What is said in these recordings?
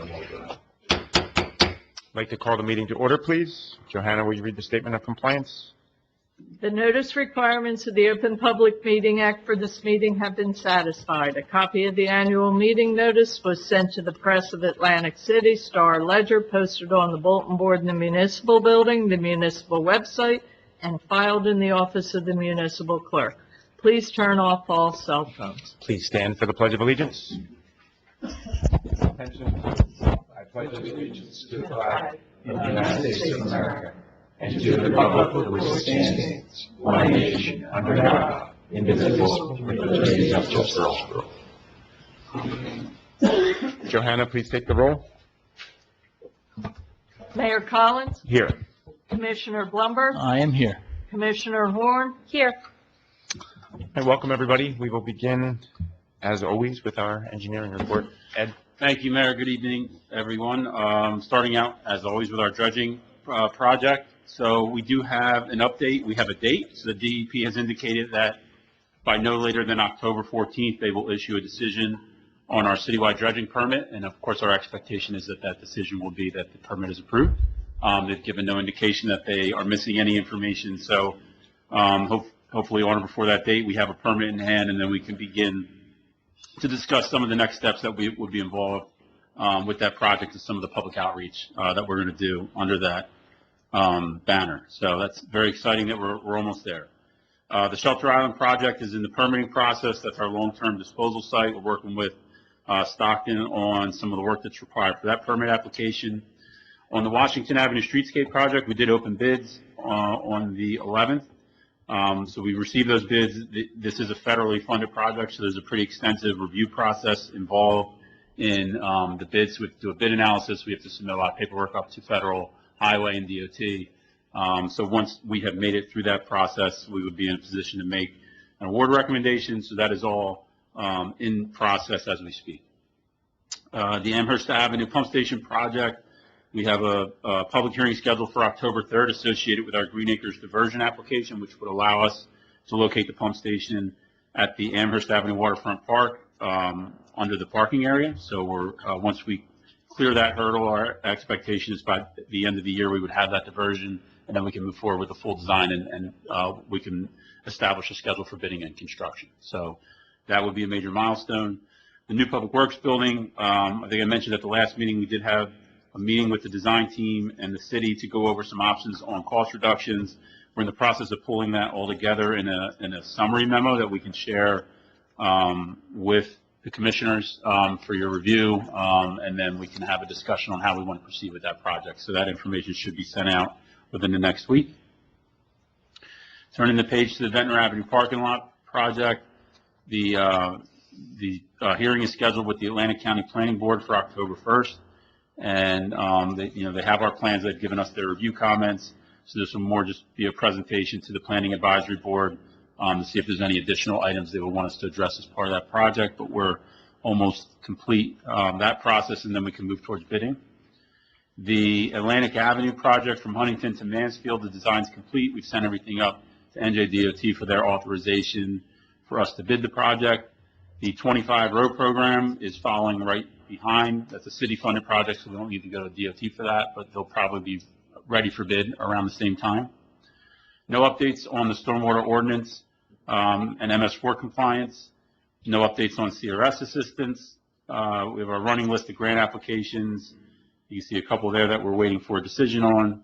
I'd like to call the meeting to order, please. Johanna, will you read the statement of compliance? The notice requirements of the Open Public Meeting Act for this meeting have been satisfied. A copy of the annual meeting notice was sent to the press of Atlantic City, Star Ledger, posted on the bulletin board in the municipal building, the municipal website, and filed in the office of the municipal clerk. Please turn off all cell phones. Please stand for the Pledge of Allegiance. Attention. I pledge allegiance to the flag of the United States of America and to the republic for which it stands, one nation, under God, indivisible, with liberty and justice for all. Johanna, please take the roll. Mayor Collins, Here. Commissioner Blumberg, I am here. Commissioner Horn, here. And welcome, everybody. We will begin, as always, with our engineering report. Ed? Thank you, Mayor. Good evening, everyone. Starting out, as always, with our dredging project. So we do have an update. We have a date. So the DEP has indicated that by no later than October 14th, they will issue a decision on our citywide dredging permit. And of course, our expectation is that that decision will be that the permit is approved. They've given no indication that they are missing any information. So hopefully on or before that date, we have a permit in hand, and then we can begin to discuss some of the next steps that would be involved with that project and some of the public outreach that we're going to do under that banner. So that's very exciting that we're almost there. The Shelter Island project is in the permitting process. That's our long-term disposal site. We're working with Stockton on some of the work that's required for that permit application. On the Washington Avenue Streetscape project, we did open bids on the 11th. So we received those bids. This is a federally funded project, so there's a pretty extensive review process involved in the bids. We have to do a bid analysis. We have to submit a lot of paperwork up to federal highway and DOT. So once we have made it through that process, we would be in a position to make an award recommendation. So that is all in process as we speak. The Amherst Avenue Pump Station project, we have a public hearing scheduled for October 3rd associated with our Green Acres diversion application, which would allow us to locate the pump station at the Amherst Avenue Waterfront Park under the parking area. So once we clear that hurdle, our expectation is by the end of the year we would have that diversion, and then we can move forward with the full design and we can establish a schedule for bidding and construction. So that would be a major milestone. The new Public Works building, I think I mentioned at the last meeting, we did have a meeting with the design team and the city to go over some options on cost reductions. We're in the process of pulling that all together in a summary memo that we can share with the commissioners for your review, and then we can have a discussion on how we want to proceed with that project. So that information should be sent out within the next week. Turning the page to the Ventnor Avenue parking lot project, the hearing is scheduled with the Atlantic County Planning Board for October 1st. And they have our plans. They've given us their review comments. So this will more just be a presentation to the Planning Advisory Board to see if there's any additional items they would want us to address as part of that project. But we're almost complete that process, and then we can move towards bidding. The Atlantic Avenue project from Huntington to Mansfield, the design's complete. We've sent everything up to NJDOT for their authorization for us to bid the project. The 25 road program is following right behind. That's a city-funded project, so we don't need to go to DOT for that, but they'll probably be ready for bid around the same time. No updates on the stormwater ordinance and MS4 compliance. No updates on CRS assistance. We have a running list of grant applications. You can see a couple there that we're waiting for a decision on.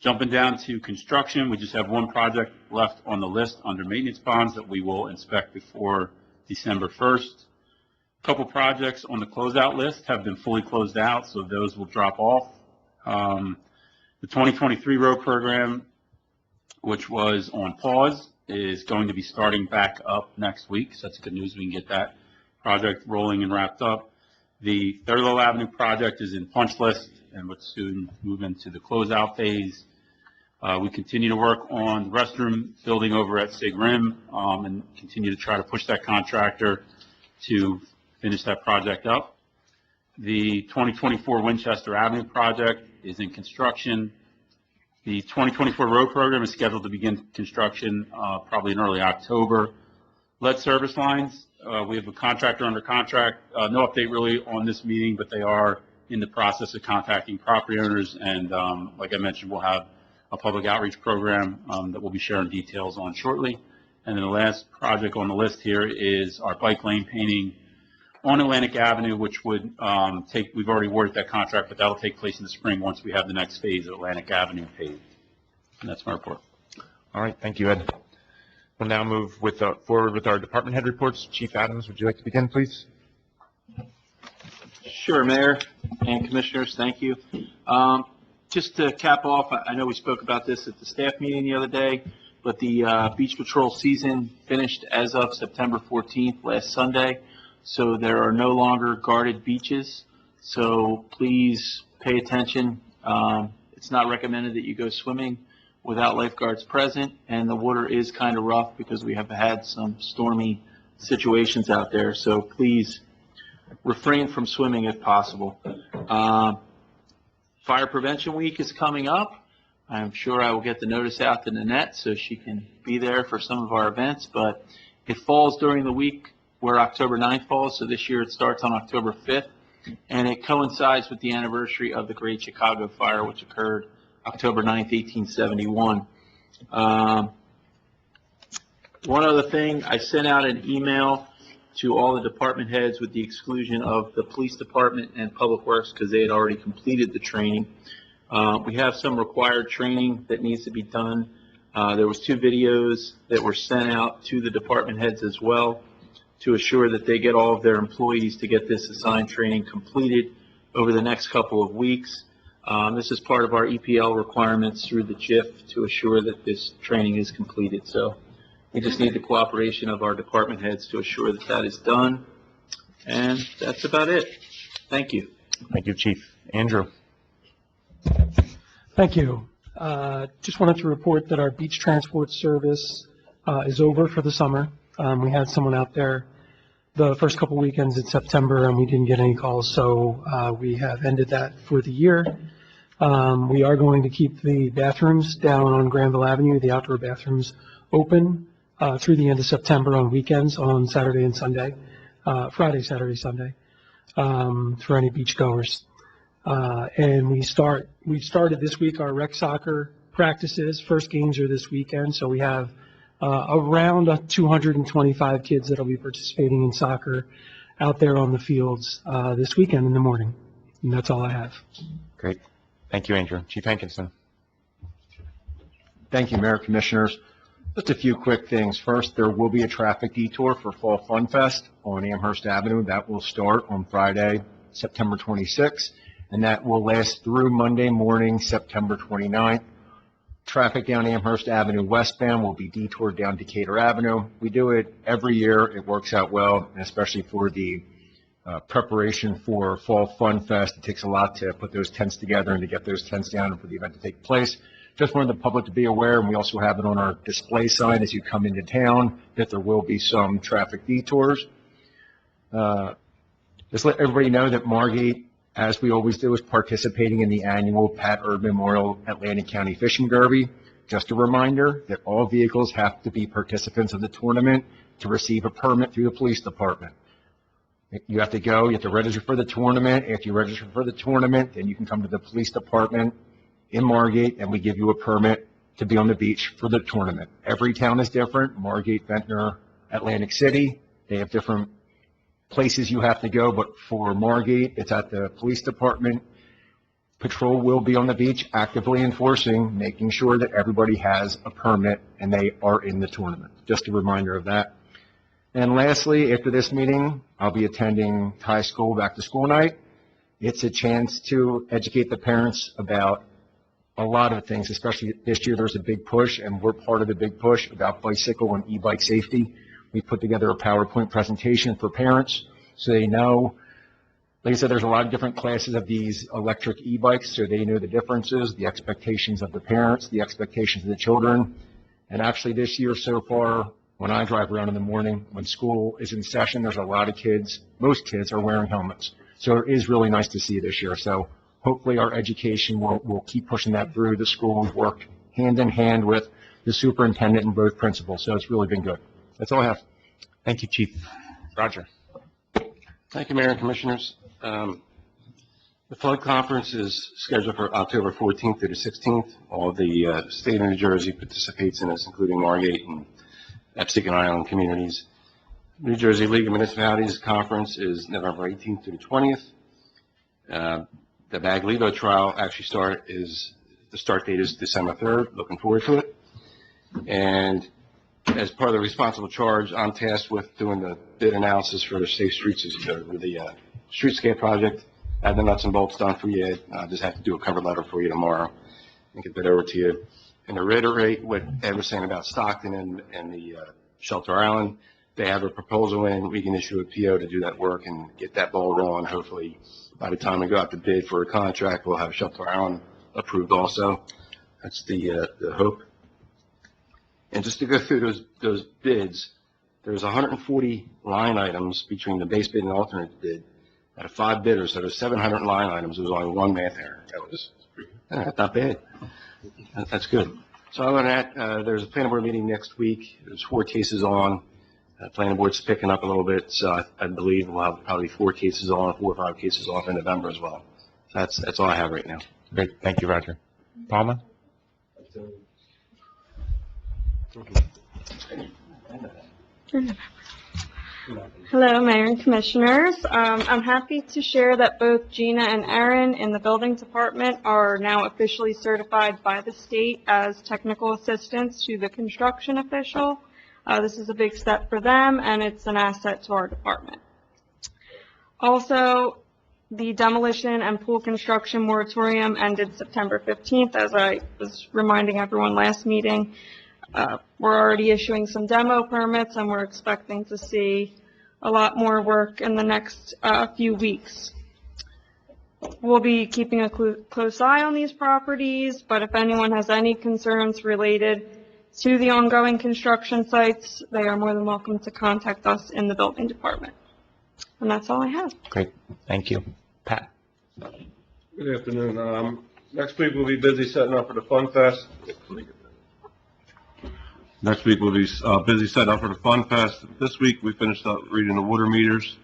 Jumping down to construction, we just have one project left on the list under maintenance bonds that we will inspect before December 1st. A couple projects on the closeout list have been fully closed out, so those will drop off. The 2023 road program, which was on pause, is going to be starting back up next week, so that's good news. We can get that project rolling and wrapped up. The Thurlow Avenue project is in punch list and would soon move into the closeout phase. We continue to work on the restroom building over at Sig Rim and continue to try to push that contractor to finish that project up. The 2024 Winchester Avenue project is in construction. The 2024 road program is scheduled to begin construction probably in early October. Lead service lines, we have a contractor under contract. No update really on this meeting, but they are in the process of contacting property owners. And like I mentioned, we'll have a public outreach program that we'll be sharing details on shortly. And then the last project on the list here is our bike lane painting on Atlantic Avenue, which would we've already awarded that contract, but that'll take place in the spring once we have the next phase of Atlantic Avenue paved. And that's my report. All right, thank you, Ed. We'll now move forward with our department head reports. Chief Adams, would you like to begin, please? Sure, Mayor and Commissioners, thank you. Just to cap off, I know we spoke about this at the staff meeting the other day, but the beach patrol season finished as of September 14th, last Sunday. So there are no longer guarded beaches. So please pay attention. It's not recommended that you go swimming without lifeguards present, and the water is kind of rough because we have had some stormy situations out there. So please refrain from swimming if possible. Fire Prevention Week is coming up. I'm sure I will get the notice out to Nanette so she can be there for some of our events, but it falls during the week where October 9th falls, so this year it starts on October 5th, and it coincides with the anniversary of the Great Chicago Fire, which occurred October 9th, 1871. One other thing, I sent out an email to all the department heads with the exclusion of the police department and public works because they had already completed the training. We have some required training that needs to be done. There was 2 videos that were sent out to the department heads as well to assure that they get all of their employees to get this assigned training completed over the next couple of weeks. This is part of our EPL requirements through the JIF to assure that this training is completed. So we just need the cooperation of our department heads to assure that that is done. And that's about it. Thank you. Thank you, Chief. Andrew. Thank you. Just wanted to report that our beach transport service is over for the summer. We had someone out there the first couple weekends in September, and we didn't get any calls, so we have ended that for the year. We are going to keep the bathrooms down on Granville Avenue, the outdoor bathrooms, open through the end of September on weekends, on Saturday and Sunday, Friday, Saturday, Sunday, for any beachgoers. And we've started this week our rec soccer practices. First games are this weekend, so we have around 225 kids that will be participating in soccer out there on the fields this weekend in the morning. And that's all I have. Great. Thank you, Andrew. Chief Hankinson. Thank you, Mayor, Commissioners. Just a few quick things. First, there will be a traffic detour for Fall Fun Fest on Amherst Avenue. That will start on Friday, September 26th, and that will last through Monday morning, September 29th. Traffic down Amherst Avenue westbound will be detoured down Decatur Avenue. We do it every year. It works out well, and especially for the preparation for Fall Fun Fest. It takes a lot to put those tents together and to get those tents down and for the event to take place. Just wanted the public to be aware, and we also have it on our display sign as you come into town, that there will be some traffic detours. Just let everybody know that Margate, as we always do, is participating in the annual Pat Erd Memorial Atlantic County Fishing Derby. Just a reminder that all vehicles have to be participants of the tournament to receive a permit through the police department. You have to go, you have to register for the tournament. After you register for the tournament, then you can come to the police department in Margate, and we give you a permit to be on the beach for the tournament. Every town is different. Margate, Ventnor, Atlantic City, they have different places you have to go, but for Margate, it's at the police department. Patrol will be on the beach actively enforcing, making sure that everybody has a permit and they are in the tournament. Just a reminder of that. And lastly, after this meeting, I'll be attending high school back to school night. It's a chance to educate the parents about a lot of things, especially this year. There's a big push, and we're part of the big push about bicycle and e-bike safety. We put together a PowerPoint presentation for parents so they know. Like I said, there's a lot of different classes of these electric e-bikes, so they know the differences, the expectations of the parents, the expectations of the children. And actually this year so far, when I drive around in the morning, when school is in session, there's a lot of kids, most kids are wearing helmets. So it is really nice to see this year. So hopefully our education will keep pushing that through. The school has worked hand in hand with the superintendent and both principals, so it's really been good. That's all I have. Thank you, Chief. Roger. Thank you, Mayor and Commissioners. The flood conference is scheduled for October 14th through the 16th. All the state of New Jersey participates in this, including Margate and Epstein Island communities. New Jersey League of Municipalities Conference is November 18th through the 20th. The Baglivo trial the start date is December 3rd. Looking forward to it. And as part of the responsible charge, I'm tasked with doing the bid analysis for the Safe Streets, the streetscape project. I have the nuts and bolts done for you. I just have to do a cover letter for you tomorrow and get that over to you. And to reiterate what Ed was saying about Stockton and the Shelter Island, they have a proposal in. We can issue a PO to do that work and get that ball rolling. Hopefully, by the time we go out to bid for a contract, we'll have Shelter Island approved also. That's the hope. And just to go through those bids, there's 140 line items between the base bid and alternate bid. Out of 5 bidders, so there's 700 line items. There was only 1 math error. That was not bad. That's good. So other than that, there's a planning board meeting next week. There's 4 cases on. Planning board's picking up a little bit, so I believe we'll have probably 4 cases on, 4 or 5 cases off in November as well. That's all I have right now. Great. Thank you, Roger. Palma? Hello, Mayor and Commissioners. I'm happy to share that both Gina and Aaron in the building department are now officially certified by the state as technical assistants to the construction official. This is a big step for them, and it's an asset to our department. Also, the demolition and pool construction moratorium ended September 15th, as I was reminding everyone last meeting. We're already issuing some demo permits, and we're expecting to see a lot more work in the next few weeks. We'll be keeping a close eye on these properties, but if anyone has any concerns related to the ongoing construction sites, they are more than welcome to contact us in the building department. And that's all I have. Great. Thank you. Pat? Good afternoon. Next week we'll be busy setting up for the Fun Fest. Next week we'll be busy setting up for the Fun Fest. This week we finished up reading the water meters.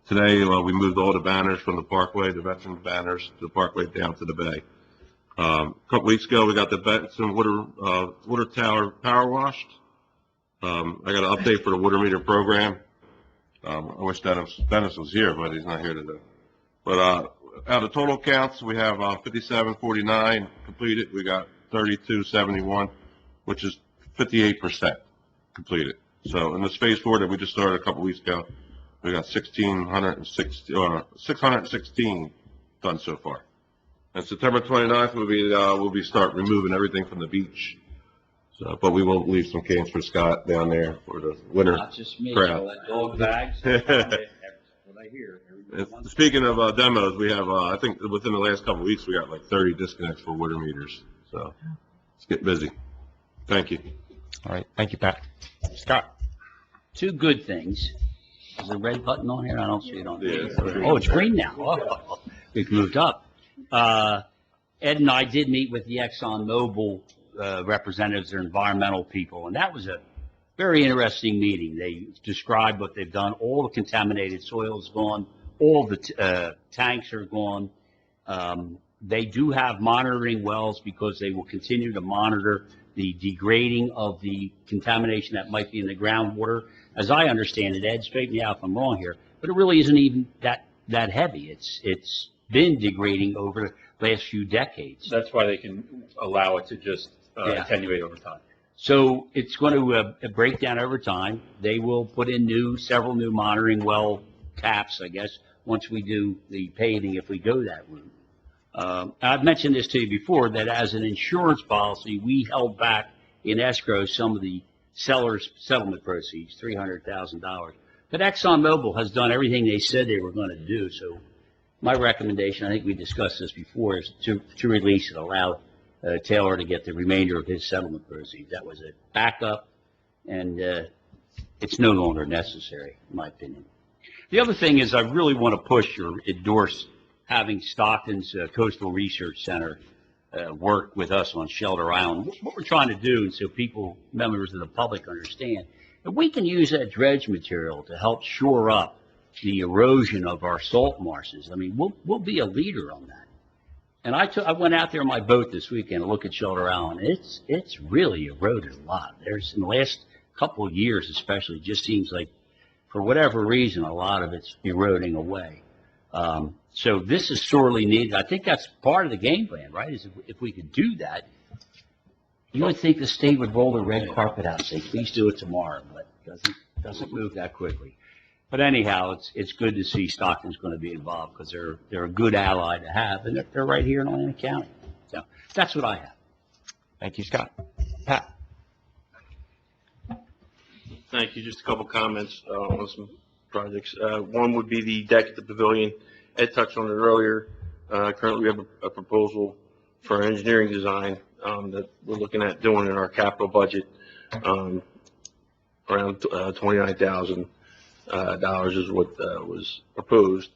Today we moved all the banners from the parkway, the veterans banners, to the parkway down to the bay. A couple weeks ago we got the Benson water tower power washed. I got an update for the water meter program. I wish Dennis was here, but he's not here today. But out of total counts, we have 5749 completed. We got 3271, which is 58% completed. So in this phase 4 that we just started a couple weeks ago, we got 616 done so far. And September 29th we'll be start removing everything from the beach. So, but we won't leave some cans for Scott down there for the winter Not just me, crowd. all that dog bags. That's what I hear. Everybody wants Speaking of demos, we have, I think within the last couple of weeks, we got like 30 disconnects for water meters. So let's get busy. Thank you. All right. Thank you, Pat. Scott? 2 good things. Is the red button on here? I don't see it on Yeah, here. it's green. Oh, it's green now. Oh, we've moved up. Ed and I did meet with the ExxonMobil representatives, their environmental people, and that was a very interesting meeting. They described what they've done. All the contaminated soil is gone. All the tanks are gone. They do have monitoring wells because they will continue to monitor the degrading of the contamination that might be in the groundwater. As I understand it, Ed, straighten me out if I'm wrong here, but it really isn't even that heavy. It's been degrading over the last few decades. That's why they can allow it to just attenuate over time. So it's going to break down over time. They will put in several new monitoring well taps, I guess, once we do the paving, if we go that route. I've mentioned this to you before, that as an insurance policy, we held back in escrow some of the seller's settlement proceeds, $300,000. But ExxonMobil has done everything they said they were going to do. So my recommendation, I think we discussed this before, is to release it, allow Taylor to get the remainder of his settlement proceeds. That was a backup, and it's no longer necessary, in my opinion. The other thing is I really want to push or endorse having Stockton's Coastal Research Center work with us on Shelter Island. What we're trying to do, and so members of the public understand, If we can use that dredge material to help shore up the erosion of our salt marshes, I mean, we'll be a leader on that. And I went out there on my boat this weekend to look at Shelter Island. It's really eroded a lot. In the last couple of years especially, it just seems like, for whatever reason, a lot of it's eroding away. So this is sorely needed. I think that's part of the game plan, right? Is if we could do that, you would think the state would roll the red carpet out and say, please do it tomorrow, but doesn't move that quickly. But anyhow, it's good to see Stockton's going to be involved because they're a good ally to have, and they're right here in Atlantic County. So that's what I have. Thank you, Scott. Pat? Thank you. Just a couple comments on some projects. One would be the deck at the pavilion. Ed touched on it earlier. Currently, we have a proposal for engineering design that we're looking at doing in our capital budget. Around $29,000 is what was proposed.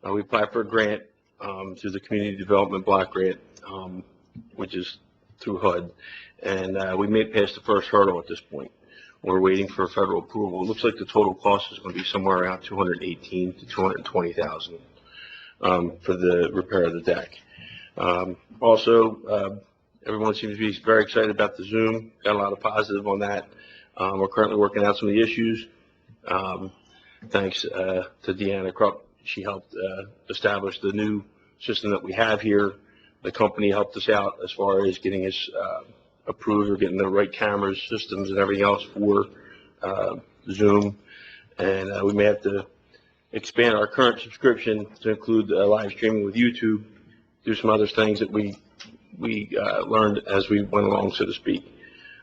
We applied for a grant through the Community Development Block Grant, which is through HUD, and we made past the first hurdle at this point. We're waiting for federal approval. It looks like the total cost is going to be somewhere around $218,000 to $220,000 for the repair of the deck. Also, everyone seems to be very excited about the Zoom. Got a lot of positive on that. We're currently working out some of the issues. Thanks to Deanna Krupp. She helped establish the new system that we have here. The company helped us out as far as getting us approved or getting the right cameras, systems, and everything else for Zoom. And we may have to expand our current subscription to include live streaming with YouTube, do some other things that we learned as we went along, so to speak.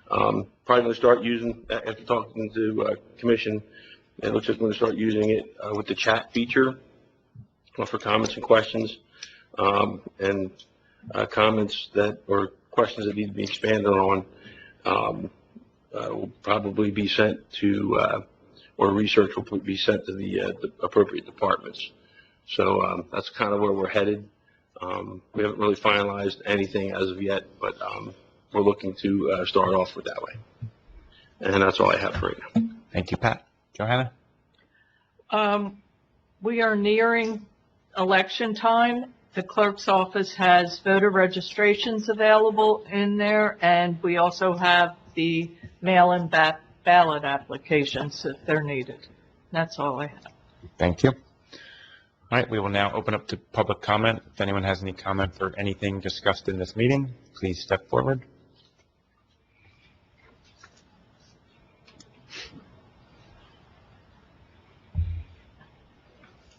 Probably going to start using, after talking to Commission, it looks like we're going to start using it with the chat feature for comments and questions, and comments that, or questions that need to be expanded on will probably be sent to, or research will be sent to the appropriate departments. So that's kind of where we're headed. We haven't really finalized anything as of yet, but we're looking to start off with that way. And that's all I have for right now. Thank you, Pat. Johanna? We are nearing election time. The clerk's office has voter registrations available in there, and we also have the mail-in ballot applications if they're needed. That's all I have. Thank you. All right, we will now open up to public comment. If anyone has any comment for anything discussed in this meeting, please step forward.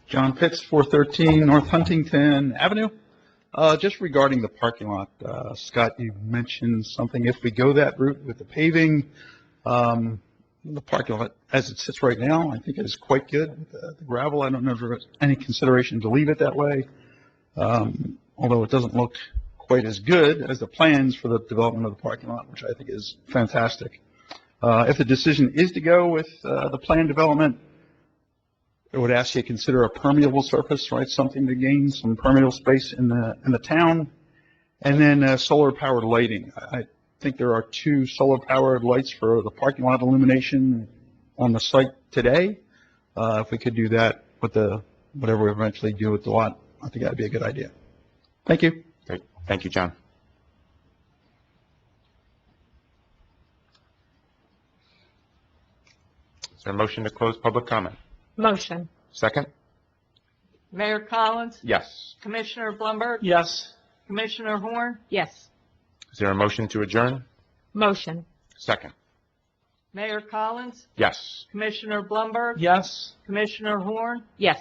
John Pitts, 413 North Huntington Avenue. Just regarding the parking lot, Scott, you mentioned something. If we go that route with the paving, the parking lot as it sits right now, I think it is quite good. The gravel, I don't know if there's any consideration to leave it that way, although it doesn't look quite as good as the plans for the development of the parking lot, which I think is fantastic. If the decision is to go with the planned development, I would ask you to consider a permeable surface, right? Something to gain some permeable space in the town, and then solar powered lighting. I think there are 2 solar powered lights for the parking lot illumination on the site today. If we could do that with whatever we eventually do with the lot, I think that'd be a good idea. Thank you. Great. Thank you, John. Is there a motion to close public comment? Motion. Second? Mayor Collins? Yes. Commissioner Blumberg? Yes. Commissioner Horn? Yes. Is there a motion to adjourn? Motion. Second? Mayor Collins? Yes. Commissioner Blumberg? Yes. Commissioner Horn? Yes.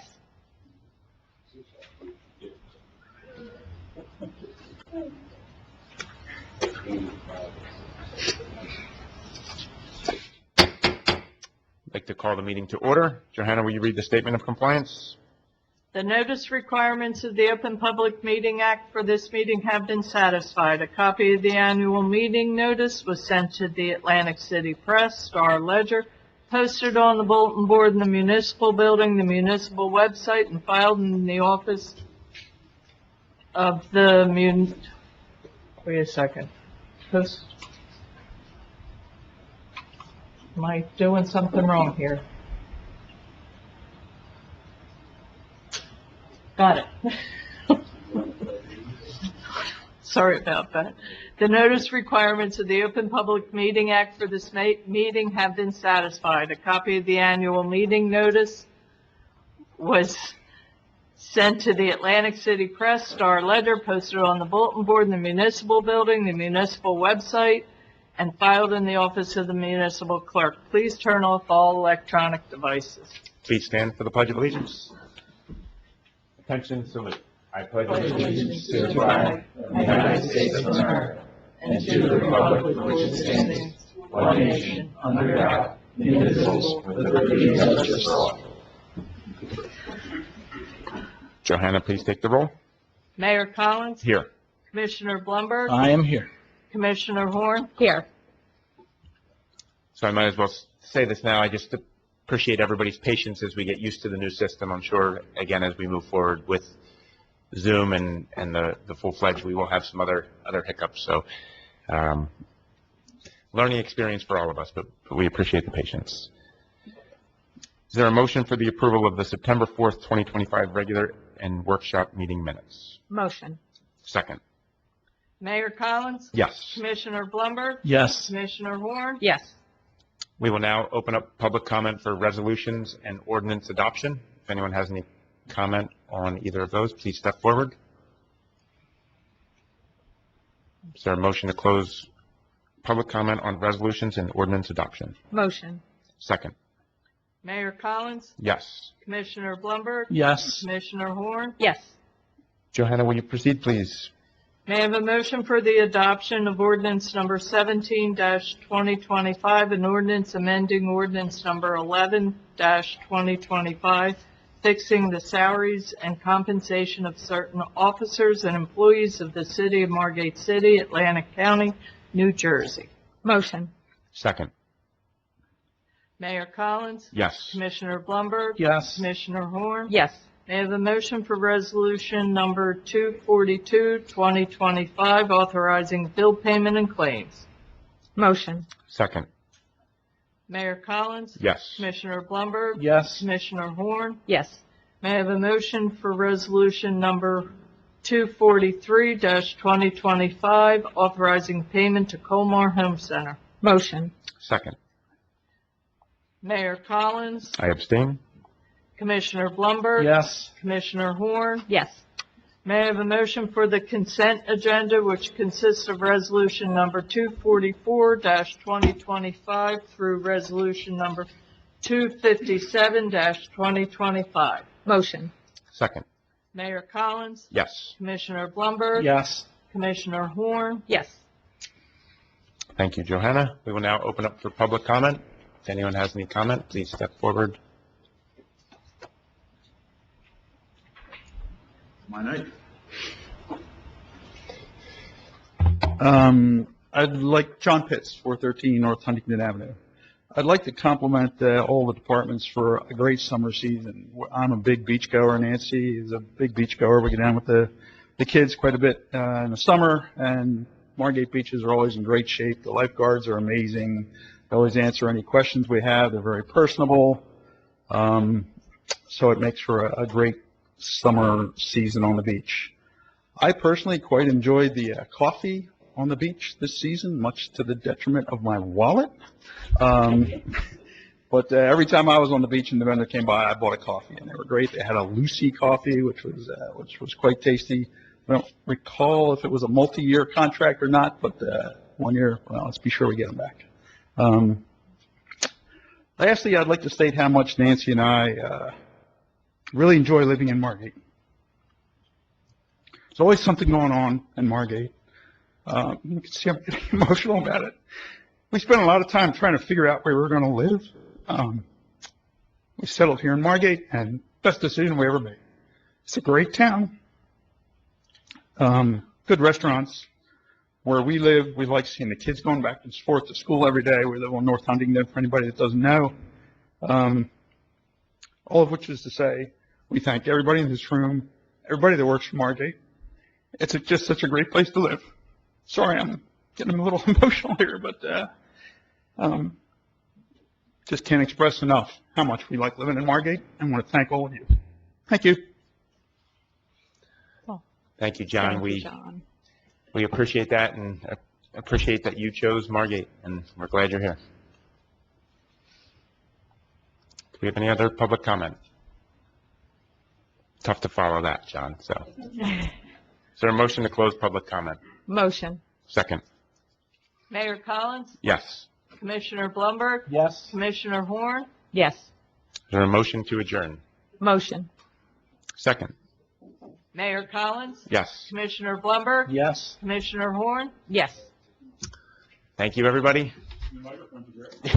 I'd like to call the meeting to order. Johanna, will you read the statement of compliance? The notice requirements of the Open Public Meeting Act for this meeting have been satisfied. A copy of the annual meeting notice was sent to the Atlantic City Press, Star Ledger, posted on the bulletin board in the municipal building, the municipal website, and filed in the office of the wait a second. Am I doing something wrong here? Got it. Sorry about that. The notice requirements of the Open Public Meeting Act for this meeting have been satisfied. A copy of the annual meeting notice was sent to the Atlantic City Press, Star Ledger, posted on the bulletin board in the municipal building, the municipal website, and filed in the office of the municipal clerk. Please turn off all electronic devices. Please stand for the Pledge of Allegiance. Attention, salute. I pledge allegiance to the flag of the United States of America and to the republic for which it stands, one nation, under God, indivisible, with liberty and justice for all. Johanna, please take the roll. Mayor Collins? Here. Commissioner Blumberg? I am here. Commissioner Horn? Here. So I might as well say this now. I just appreciate everybody's patience as we get used to the new system. I'm sure, again, as we move forward with Zoom and the full-fledged, we will have some other hiccups. So learning experience for all of us, but we appreciate the patience. Is there a motion for the approval of the September 4th, 2025 regular and workshop meeting minutes? Motion. Second. Mayor Collins? Yes. Commissioner Blumberg? Yes. Commissioner Horn? Yes. We will now open up public comment for resolutions and ordinance adoption. If anyone has any comment on either of those, please step forward. Is there a motion to close public comment on resolutions and ordinance adoption? Motion. Second. Mayor Collins? Yes. Commissioner Blumberg? Yes. Commissioner Horn? Yes. Johanna, will you proceed, please? May I have a motion for the adoption of ordinance number 17-2025, an ordinance amending ordinance number 11-2025, fixing the salaries and compensation of certain officers and employees of the City of Margate City, Atlantic County, New Jersey. Motion. Second. Mayor Collins? Yes. Commissioner Blumberg? Yes. Commissioner Horn? Yes. May I have a motion for resolution number 242-2025, authorizing bill payment and claims? Motion. Second. Mayor Collins? Yes. Commissioner Blumberg? Yes. Commissioner Horn? Yes. May I have a motion for resolution number 243-2025, authorizing payment to Colmar Home Center? Motion. Second. Mayor Collins? I abstain. Commissioner Blumberg? Yes. Commissioner Horn? Yes. May I have a motion for the consent agenda, which consists of resolution number 244-2025 through resolution number 257-2025? Motion. Second. Mayor Collins? Yes. Commissioner Blumberg? Yes. Commissioner Horn? Yes. Thank you, Johanna. We will now open up for public comment. If anyone has any comment, please step forward. My night. I'd like, John Pitts, 413 North Huntington Avenue. I'd like to compliment all the departments for a great summer season. I'm a big beach goer. Nancy is a big beach goer. We get down with the kids quite a bit in the summer, and Margate beaches are always in great shape. The lifeguards are amazing. They always answer any questions we have. They're very personable. So it makes for a great summer season on the beach. I personally quite enjoyed the coffee on the beach this season, much to the detriment of my wallet. But every time I was on the beach and the vendor came by, I bought a coffee, and they were great. They had a Lucy coffee, which was quite tasty. I don't recall if it was a multi-year contract or not, but 1 year. Well, let's be sure we get them back. Lastly, I'd like to state how much Nancy and I really enjoy living in Margate. There's always something going on in Margate. You can see I'm getting emotional about it. We spent a lot of time trying to figure out where we were going to live. We settled here in Margate, and best decision we ever made. It's a great town. Good restaurants. Where we live, we like seeing the kids going back to school every day. We live on North Huntington, for anybody that doesn't know. All of which is to say, we thank everybody in this room, everybody that works for Margate. It's just such a great place to live. Sorry, I'm getting a little emotional here, but just can't express enough how much we like living in Margate, and want to thank all of you. Thank you. Thank you, John. Thank you, John. We appreciate that and appreciate that you chose Margate, and we're glad you're here. Do we have any other public comment? Tough to follow that, John, so. Is there a motion to close public comment? Motion. Second. Mayor Collins? Yes. Commissioner Blumberg? Yes. Commissioner Horn? Yes. Is there a motion to adjourn? Motion. Second. Mayor Collins? Yes. Commissioner Blumberg? Yes. Commissioner Horn? Yes. Thank you, everybody.